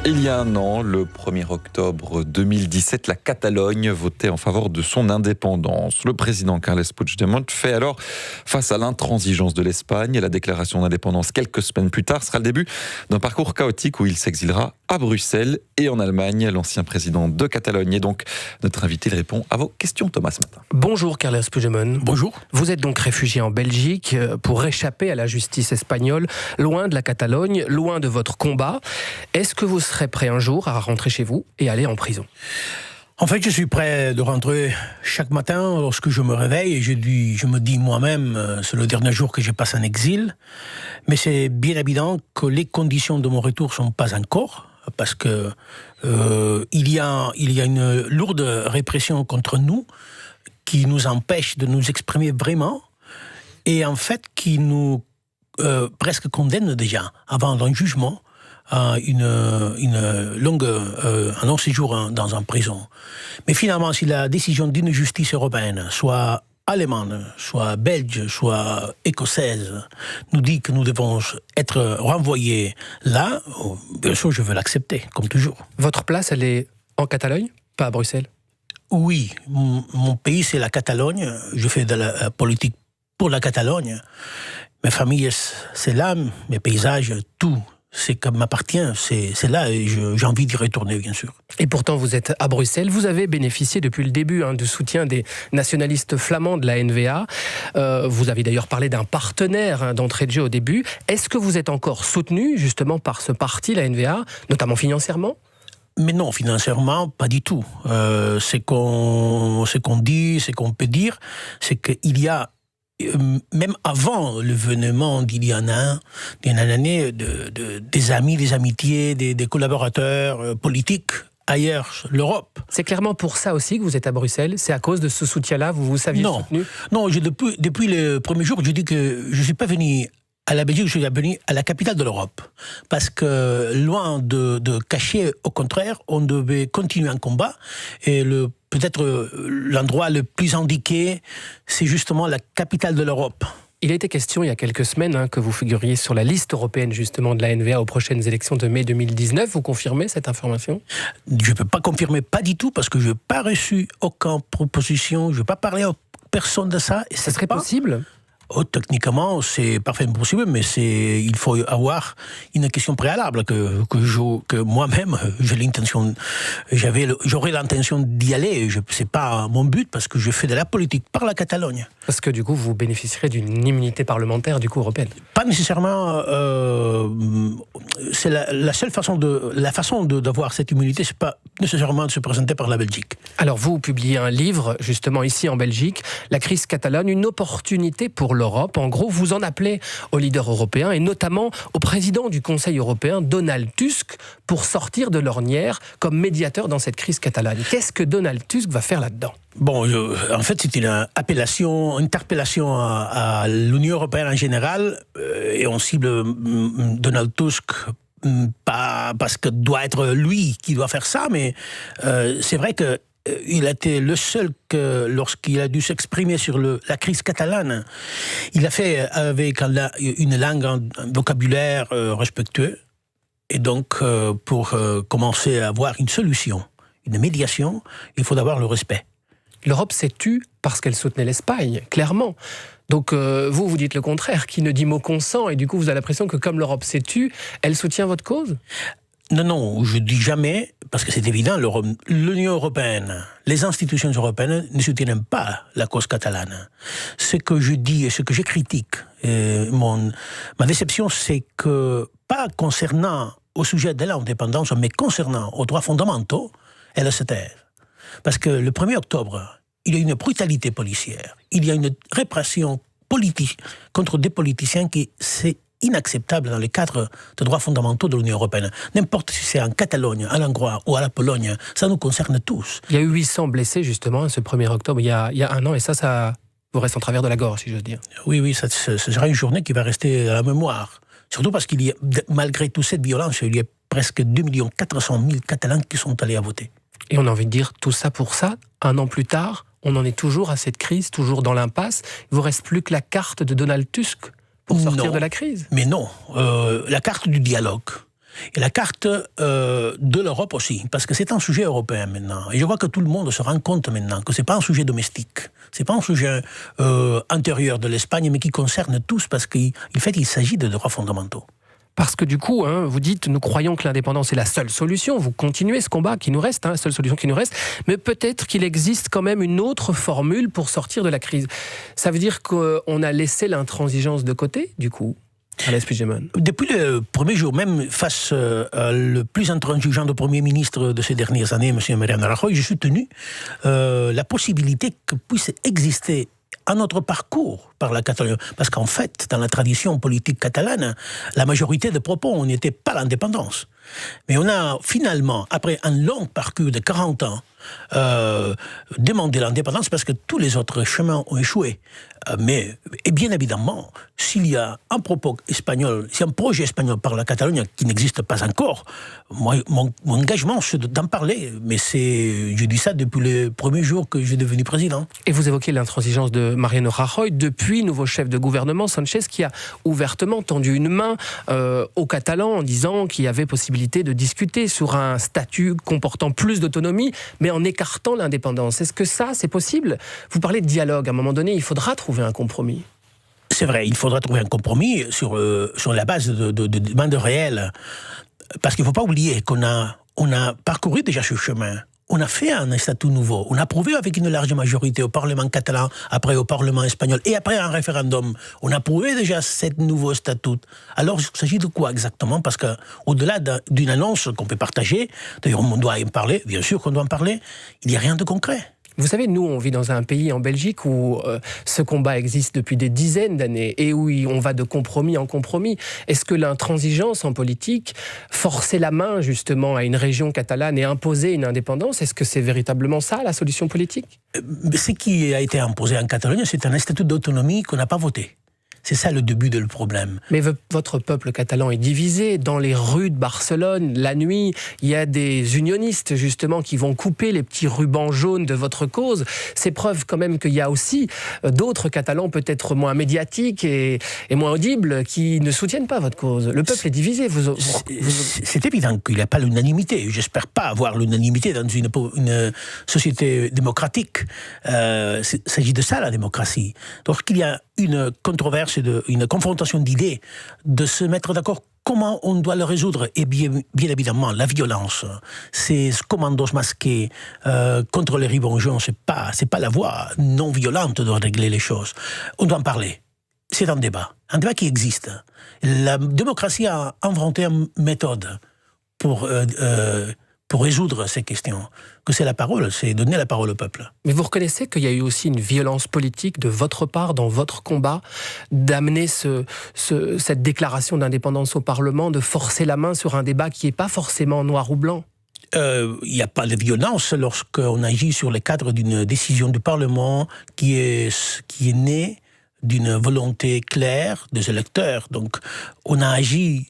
Il y a un an, le 1er octobre 2017, la Catalogne votait en faveur de son indépendance. Le président Carles Puigdemont fait alors face à l'intransigeance de l'Espagne et la déclaration d'indépendance quelques semaines plus tard sera le début d'un parcours chaotique où il s'exilera à Bruxelles et en Allemagne. L'ancien président de Catalogne est donc notre invité. Il répond à vos questions, Thomas, ce matin. Bonjour Carles Puigdemont. Bonjour. Vous êtes donc réfugié en Belgique pour échapper à la justice espagnole, loin de la Catalogne, loin de votre combat. Est-ce que vous serez prêt un jour à rentrer chez vous et aller en prison ? En fait, je suis prêt de rentrer chaque matin lorsque je me réveille et je me dis moi-même, c'est le dernier jour que je passe en exil. Mais c'est bien évident que les conditions de mon retour ne sont pas encore, parce que il y a une lourde répression contre nous qui nous empêche de nous exprimer vraiment et en fait qui nous presque condamne déjà avant un jugement à un long séjour dans une prison. Mais finalement, si la décision d'une justice européenne, soit allemande, soit belge, soit écossaise, nous dit que nous devons être renvoyés là, bien sûr, je veux l'accepter, comme toujours. Votre place, elle est en Catalogne, pas à Bruxelles ? Oui, mon pays, c'est la Catalogne. Je fais de la politique pour la Catalogne. Ma famille, c'est là, mes paysages, tout. C'est comme m'appartient, c'est là et j'ai envie d'y retourner, bien sûr. Et pourtant, vous êtes à Bruxelles. Vous avez bénéficié depuis le début du soutien des nationalistes flamands de la NVA. Vous avez d'ailleurs parlé d'un partenaire d'entrée de jeu au début. Est-ce que vous êtes encore soutenu justement par ce parti, la NVA, notamment financièrement ? Mais non, financièrement, pas du tout. Ce qu'on dit, ce qu'on peut dire, c'est qu'il y a même avant l'événement d'il y a une année, des amis, des amitiés, des collaborateurs politiques ailleurs, l'Europe. C'est clairement pour ça aussi que vous êtes à Bruxelles ? C'est à cause de ce soutien-là, vous saviez soutenu ? Non, depuis le premier jour, je dis que je ne suis pas venu à la Belgique, je suis venu à la capitale de l'Europe. Parce que, loin de cacher, au contraire, on devait continuer un combat. Et peut-être l'endroit le plus indiqué, c'est justement la capitale de l'Europe. Il a été question il y a quelques semaines que vous figuriez sur la liste européenne justement de la NVA aux prochaines élections de mai 2019. Vous confirmez cette information ? Je ne peux pas confirmer, pas du tout, parce que je n'ai pas reçu aucune proposition, je n'ai pas parlé à personne de ça. Et ça serait possible ? Techniquement, c'est parfaitement possible, mais il faut avoir une question préalable que moi-même j'aurais l'intention d'y aller. C'est pas mon but parce que je fais de la politique par la Catalogne. Parce que du coup, vous bénéficierez d'une immunité parlementaire européenne. Pas nécessairement. C'est la seule façon d'avoir cette immunité, c'est pas nécessairement de se présenter par la Belgique. Alors vous publiez un livre justement ici en Belgique, La crise catalane, une opportunité pour l'Europe. En gros, vous en appelez aux leaders européens et notamment au président du Conseil européen, Donald Tusk, pour sortir de l'ornière comme médiateur dans cette crise catalane. Qu'est-ce que Donald Tusk va faire là-dedans ? Bon, en fait, c'est une interpellation à l'Union européenne en général, et on cible Donald Tusk pas parce que doit être lui qui doit faire ça, mais c'est vrai que il a été le seul que, lorsqu'il a dû s'exprimer sur la crise catalane, il a fait avec une langue, un vocabulaire respectueux. Et donc, pour commencer à avoir une solution, une médiation, il faut d'abord le respect. L'Europe s'est tue parce qu'elle soutenait l'Espagne, clairement. Donc vous dites le contraire, qui ne dit mot consent, et du coup vous avez l'impression que comme l'Europe s'est tue, elle soutient votre cause ? Non, je dis jamais, parce que c'est évident, l'Union européenne, les institutions européennes ne soutiennent pas la cause catalane. Ce que je dis et ce que je critique, ma déception, c'est que, pas concernant au sujet de l'indépendance, mais concernant aux droits fondamentaux, elle se taise. Parce que le 1er octobre, il y a une brutalité policière, il y a une répression politique contre des politiciens qui c'est inacceptable dans le cadre des droits fondamentaux de l'Union européenne. N'importe si c'est en Catalogne, à l'Hongrie ou à la Pologne, ça nous concerne tous. Il y a eu 800 blessés justement ce 1er octobre, il y a un an, et ça vous reste en travers de la gorge, si j'ose dire. Oui, ça sera une journée qui va rester à la mémoire. Surtout parce qu'il y a, malgré toute cette violence, il y a presque 2 400 000 Catalans qui sont allés à voter. Et on a envie de dire tout ça pour ça, un an plus tard, on en est toujours à cette crise, toujours dans l'impasse. Il ne vous reste plus que la carte de Donald Tusk pour sortir de la crise. Mais non, la carte du dialogue. et la carte de l'Europe aussi, parce que c'est un sujet européen maintenant. Et je crois que tout le monde se rend compte maintenant que c'est pas un sujet domestique, c'est pas un sujet intérieur de l'Espagne, mais qui concerne tous, parce qu'il s'agit de droits fondamentaux. Parce que du coup, vous dites, nous croyons que l'indépendance est la seule solution. Vous continuez ce combat qui nous reste, la seule solution qui nous reste. Mais peut-être qu'il existe quand même une autre formule pour sortir de la crise. Ça veut dire qu'on a laissé l'intransigeance de côté, du coup, Carles Puigdemont. Depuis le premier jour, même face le plus intransigeant de Premier ministre de ces dernières années, M. Mariano Rajoy, j'ai soutenu la possibilité que puisse exister à notre parcours par la Catalogne. Parce qu'en fait, dans la tradition politique catalane, la majorité des propos n'était pas l'indépendance. Mais on a finalement, après un long parcours de 40 ans, demandé l'indépendance parce que tous les autres chemins ont échoué. Et bien évidemment, s'il y a un propos espagnol, si un projet espagnol par la Catalogne qui n'existe pas encore, moi, mon engagement, c'est d'en parler. Mais je dis ça depuis le premier jour que je suis devenu président. Et vous évoquez l'intransigeance de Mariano Rajoy, depuis nouveau chef de gouvernement, Sanchez, qui a ouvertement tendu une main aux Catalans en disant qu'il y avait possibilité de discuter sur un statut comportant plus d'autonomie, mais en écartant l'indépendance. Est-ce que ça, c'est possible ? Vous parlez de dialogue. À un moment donné, il faudra trouver un compromis. C'est vrai, il faudra trouver un compromis sur la base de demandes réelles. Parce qu'il ne faut pas oublier qu'on a parcouru déjà ce chemin. On a fait un statut nouveau. On a prouvé avec une large majorité au Parlement catalan, après au Parlement espagnol, et après un référendum. On a prouvé déjà ce nouveau statut. Alors, il s'agit de quoi exactement ? Parce qu'au-delà d'une annonce qu'on peut partager, d'ailleurs on doit en parler, bien sûr qu'on doit en parler, il n'y a rien de concret. Vous savez, nous, on vit dans un pays, en Belgique, où ce combat existe depuis des dizaines d'années et où on va de compromis en compromis. Est-ce que l'intransigeance en politique, forcer la main, justement, à une région catalane et imposer une indépendance, est-ce que c'est véritablement ça, la solution politique ? Ce qui a été imposé en Catalogne, c'est un statut d'autonomie qu'on n'a pas voté. C'est ça le début du problème. Mais votre peuple catalan est divisé. Dans les rues de Barcelone, la nuit, il y a des unionistes, justement, qui vont couper les petits rubans jaunes de votre cause. C'est preuve quand même qu'il y a aussi d'autres Catalans, peut-être moins médiatiques et moins audibles, qui ne soutiennent pas votre cause. Le peuple est divisé. C'est évident qu'il n'y a pas l'unanimité. J'espère pas avoir l'unanimité dans une société démocratique. Il s'agit de ça, la démocratie. Donc il y a une controverse, une confrontation d'idées, de se mettre d'accord comment on doit le résoudre. Et bien évidemment, la violence, ces commandos masqués contre les rubans jaunes, c'est pas la voie non violente de régler les choses. On doit en parler. C'est un débat qui existe. La démocratie a inventé une méthode pour résoudre ces questions, que c'est la parole, c'est donner la parole au peuple. Mais vous reconnaissez qu'il y a eu aussi une violence politique de votre part, dans votre combat, d'amener cette déclaration d'indépendance au Parlement, de forcer la main sur un débat qui n'est pas forcément noir ou blanc ? Il n'y a pas de violence lorsqu'on agit sur le cadre d'une décision du Parlement qui est née d'une volonté claire des électeurs. Donc, on a agi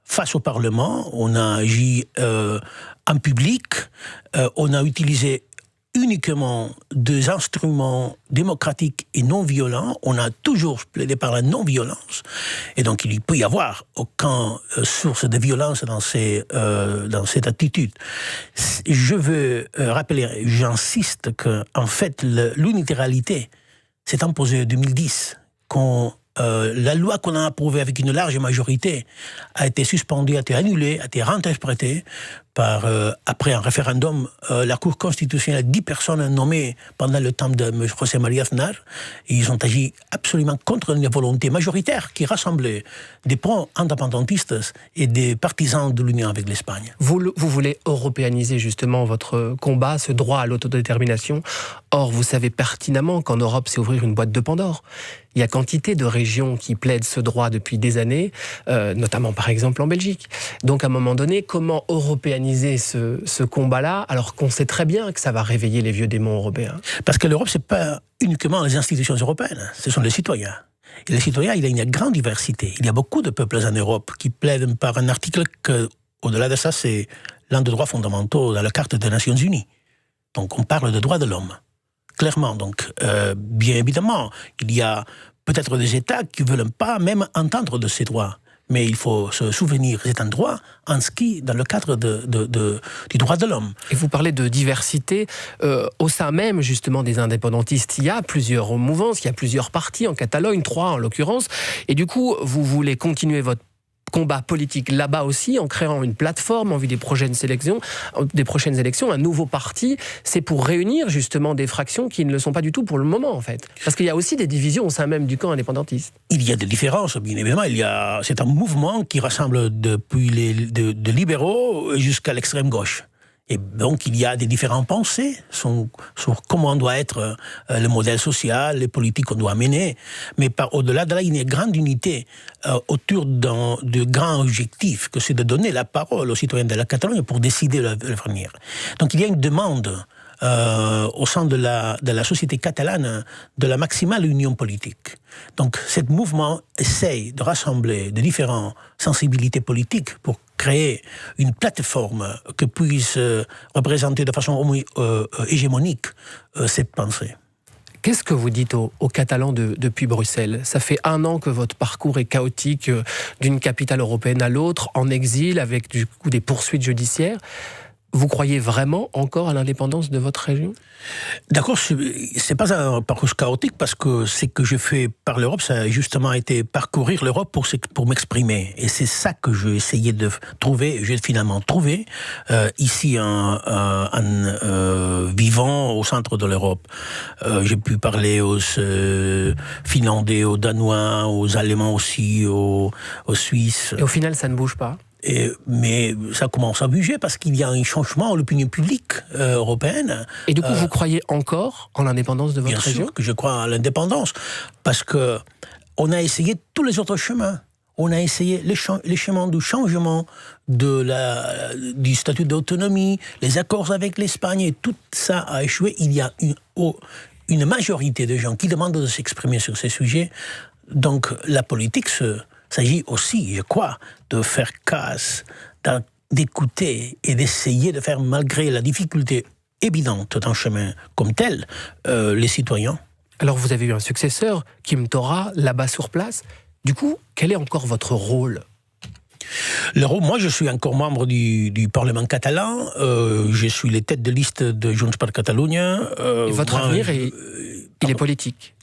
face au Parlement, on a agi en public, on a utilisé uniquement des instruments démocratiques et non violents, on a toujours plaidé par la non-violence, et donc il ne peut y avoir aucune source de violence dans cette attitude. Je veux rappeler, j'insiste qu'en fait l'unilatéralité s'est imposée en 2010, quand la loi qu'on a approuvée avec une large majorité a été suspendue, a été annulée, a été réinterprétée après un référendum. La Cour constitutionnelle, 10 personnes nommées pendant le temps de José María Aznar, et ils ont agi absolument contre une volonté majoritaire qui rassemblait des pro-indépendantistes et des partisans de l'union avec l'Espagne. Vous voulez européaniser justement votre combat, ce droit à l'autodétermination. Or, vous savez pertinemment qu'en Europe, c'est ouvrir une boîte de Pandore. Il y a quantité de régions qui plaident ce droit depuis des années, notamment par exemple en Belgique. Donc à un moment donné, comment européaniser ce combat-là, alors qu'on sait très bien que ça va réveiller les vieux démons européens ? Parce que l'Europe, c'est pas uniquement les institutions européennes, ce sont les citoyens. Et les citoyens, il y a une grande diversité. Il y a beaucoup de peuples en Europe qui plaident par un article que, au-delà de ça, c'est l'un des droits fondamentaux dans la Charte des Nations Unies. Donc on parle de droits de l'homme. Clairement, donc, bien évidemment, il y a peut-être des États qui ne veulent pas même entendre de ces droits. Mais il faut se souvenir de cet endroit inscrit dans le cadre du droit de l'homme. Et vous parlez de diversité au sein même justement des indépendantistes. Il y a plusieurs mouvances, il y a plusieurs partis en Catalogne, 3 en l'occurrence. Et du coup, vous voulez continuer votre combat politique là-bas aussi, en créant une plateforme en vue des prochaines élections, un nouveau parti. C'est pour réunir justement des fractions qui ne le sont pas du tout pour le moment, en fait. Parce qu'il y a aussi des divisions au sein même du camp indépendantiste. Il y a des différences, bien évidemment. C'est un mouvement qui rassemble depuis de libéraux jusqu'à l'extrême gauche. Et donc, il y a des différentes pensées sur comment doit être le modèle social, les politiques qu'on doit mener. Mais au-delà de là, il y a une grande unité autour de grands objectifs, que c'est de donner la parole aux citoyens de la Catalogne pour décider l'avenir. Donc, il y a une demande au sein de la société catalane de la maximale union politique. Donc, ce mouvement essaye de rassembler de différentes sensibilités politiques pour créer une plateforme qui puisse représenter de façon hégémonique cette pensée. Qu'est-ce que vous dites aux Catalans depuis Bruxelles ? Ça fait 1 an que votre parcours est chaotique d'une capitale européenne à l'autre, en exil, avec du coup des poursuites judiciaires. Vous croyez vraiment encore à l'indépendance de votre région ? D'accord, c'est pas un parcours chaotique parce que ce que je fais par l'Europe, ça a justement été parcourir l'Europe pour m'exprimer. Et c'est ça que j'ai essayé de trouver, j'ai finalement trouvé ici en vivant au centre de l'Europe. J'ai pu parler aux Finlandais, aux Danois, aux Allemands aussi, aux Suisses. Et au final, ça ne bouge pas ? Mais ça commence à bouger parce qu'il y a un changement à l'opinion publique européenne. Et du coup, vous croyez encore en l'indépendance de votre région ? Bien sûr que je crois à l'indépendance, parce que on a essayé tous les autres chemins. On a essayé les chemins du changement du statut d'autonomie, les accords avec l'Espagne, et tout ça a échoué. Il y a une majorité de gens qui demandent de s'exprimer sur ces sujets. Donc la politique s'agit aussi, je crois, de faire casse, d'écouter et d'essayer de faire, malgré la difficulté évidente d'un chemin comme tel, les citoyens. Alors vous avez eu un successeur, Quim Torra, là-bas sur place. Du coup, quel est encore votre rôle ? Moi, je suis encore membre du Parlement catalan. Je suis les têtes de liste de Junts per Catalunya. Et votre avenir, il est politique ?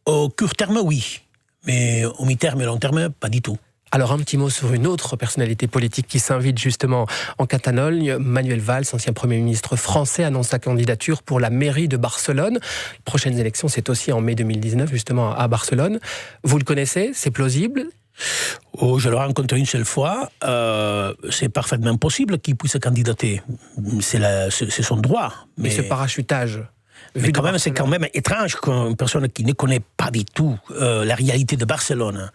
Au court terme, oui. Mais au mi-terme et long terme, pas du tout. Alors un petit mot sur une autre personnalité politique qui s'invite justement en Catalogne. Manuel Valls, ancien Premier ministre français, annonce sa candidature pour la mairie de Barcelone. Les prochaines élections, c'est aussi en mai 2019, justement à Barcelone. Vous le connaissez ? C'est plausible ? Je l'ai rencontré une seule fois. C'est parfaitement possible qu'il puisse se candidater. C'est son droit. Mais ce parachutage... Mais quand même, c'est quand même étrange qu'une personne qui ne connaît pas du tout la réalité de Barcelone,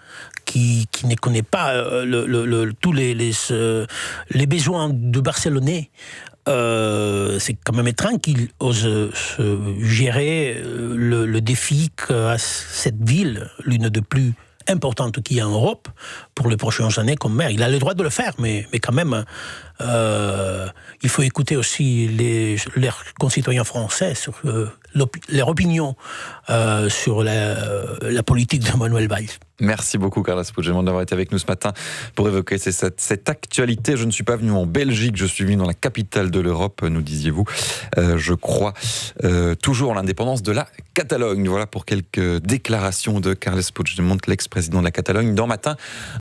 qui ne connaît pas tous les besoins de Barcelonais, c'est quand même étrange qu'il ose gérer le défi qu'a cette ville, l'une des plus importantes qu'il y a en Europe, pour les prochaines années comme maire. Il a le droit de le faire, mais quand même, il faut écouter aussi leurs concitoyens français sur leur opinion sur la politique de Manuel Valls. Merci beaucoup Carles Puigdemont d'avoir été avec nous ce matin pour évoquer cette actualité. Je ne suis pas venu en Belgique, je suis venu dans la capitale de l'Europe, nous disiez-vous. Je crois toujours en l'indépendance de la Catalogne. Voilà pour quelques déclarations de Carles Puigdemont, l'ex-président de la Catalogne, dans Matin.